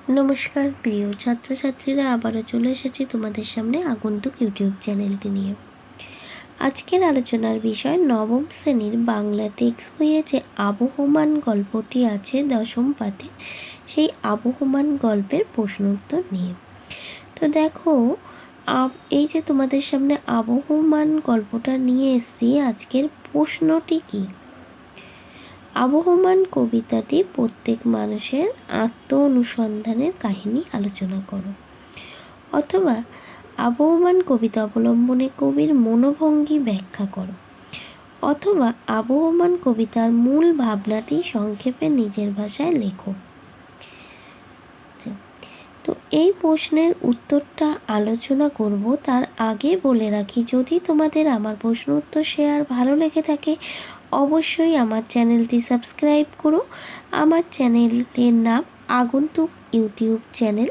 নমস্কার প্রিয় ছাত্রছাত্রীরা, আবারও চলে এসেছি তোমাদের সামনে আগন্তুক ইউটিউব চ্যানেলটি নিয়ে। আজকের আলোচনার বিষয় নবম শ্রেণীর বাংলা টেক্সট বইয়ে যে আবহমান গল্পটি আছে দশম পাঠে, সেই আবহমান গল্পের প্রশ্নোত্তর নিয়ে। তো দেখো, এই যে তোমাদের সামনে আবহমান গল্পটা নিয়ে এসেছি, আজকের প্রশ্নটি কী? আবহমান কবিতাটি প্রত্যেক মানুষের আত্ম অনুসন্ধানের কাহিনী আলোচনা করো, অথবা আবহমান কবিতা অবলম্বনে কবির মনোভঙ্গি ব্যাখ্যা করো, অথবা আবহমান কবিতার মূল ভাবনাটি সংক্ষেপে নিজের ভাষায় লেখো। তো এই প্রশ্নের উত্তরটা আলোচনা করব, তার আগে বলে রাখি, যদি তোমাদের আমার প্রশ্ন উত্তর শেয়ার ভালো লেগে থাকে অবশ্যই আমার চ্যানেলটি সাবস্ক্রাইব করো। আমার চ্যানেলের নাম আগন্তুক ইউটিউব চ্যানেল।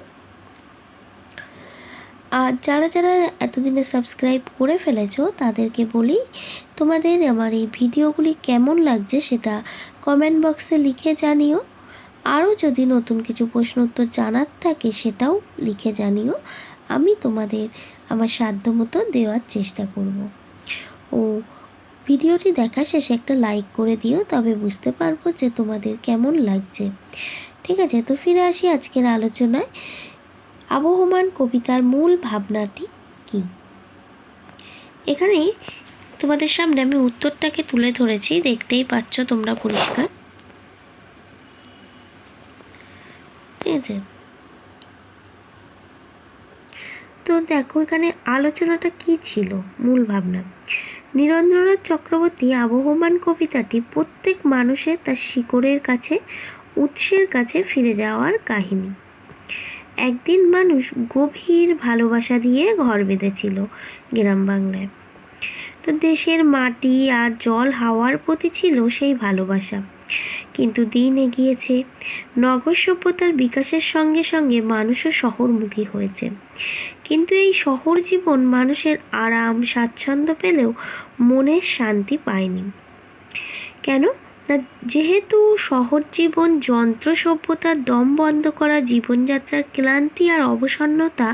আর যারা যারা এতদিনে সাবস্ক্রাইব করে ফেলেছো তাদেরকে বলি, তোমাদের আমার এই ভিডিওগুলি কেমন লাগছে সেটা কমেন্ট বক্সে লিখে জানিও। আরও যদি নতুন কিছু প্রশ্ন উত্তর জানার থাকে সেটাও লিখে জানিও, আমি তোমাদের আমার সাধ্যমতো দেওয়ার চেষ্টা করব। ও ভিডিওটি দেখা শেষে একটা লাইক করে দিও, তবে বুঝতে পারবো যে তোমাদের কেমন লাগছে। ঠিক আছে, তো ফিরে আসি আজকের আলোচনায়। আবহমান কবিতার মূল ভাবনাটি কি? এখানে তোমাদের সামনে আমি উত্তরটাকে তুলে ধরেছি, দেখতেই পাচ্ছ তোমরা পরিষ্কার। ঠিক আছে, তো দেখো এখানে আলোচনাটা কি ছিল, মূল ভাবনা। নীরেন্দ্রনাথ চক্রবর্তী আবহমান কবিতাটি প্রত্যেক মানুষের তার শিকড়ের কাছে, উৎসের কাছে ফিরে যাওয়ার কাহিনী। একদিন মানুষ গভীর ভালোবাসা দিয়ে ঘর বেঁধেছিল গ্রাম বাংলায়। তো দেশের মাটি আর জল হাওয়ার প্রতি ছিল সেই ভালোবাসা। কিন্তু দিন এগিয়েছে, নগর সভ্যতার বিকাশের সঙ্গে সঙ্গে মানুষও শহরমুখী হয়েছে। কিন্তু এই শহর জীবন মানুষের আরাম স্বাচ্ছন্দ্য পেলেও মনের শান্তি পায়নি। কেন না, যেহেতু শহর জীবন যন্ত্র সভ্যতার দম বন্ধ করা জীবনযাত্রার ক্লান্তি আর অবসন্নতা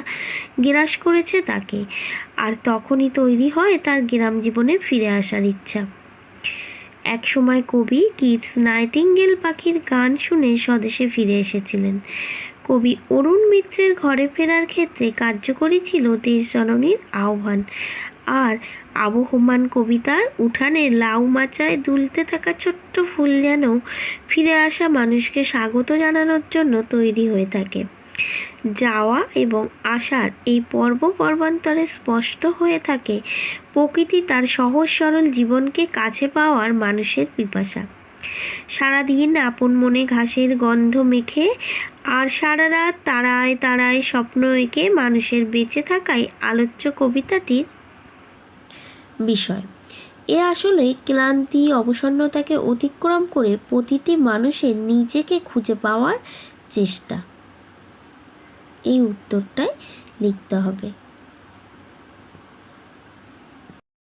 গ্রাস করেছে তাকে, আর তখনই তৈরি হয় তার গ্রাম জীবনে ফিরে আসার ইচ্ছা। এক সময় কবি কিটস নাইটিঙ্গেল পাখির গান শুনে স্বদেশে ফিরে এসেছিলেন। কবি অরুণ মিত্রের ঘরে ফেরার ক্ষেত্রে কার্যকরী ছিল দেশ জননীর আহ্বান, আর আবহমান কবিতার উঠানে লাউ মাচায় দুলতে থাকা ছোট্ট ফুল যেন ফিরে আসা মানুষকে স্বাগত জানানোর জন্য তৈরি হয়ে থাকে। যাওয়া এবং আসার এই পর্বান্তরে স্পষ্ট হয়ে থাকে প্রকৃতি তার সহজ সরল জীবনকে কাছে পাওয়ার মানুষের পিপাসা। সারাদিন আপন মনে ঘাসের গন্ধ মেখে আর সারা রাত তারায় তারায় স্বপ্ন এঁকে মানুষের বেঁচে থাকাই আলোচ্য কবিতাটির বিষয়। এ আসলে ক্লান্তি অবসন্নতাকে অতিক্রম করে প্রতিটি মানুষের নিজেকে খুঁজে পাওয়ার চেষ্টা। এই উত্তরটাই লিখতে হবে।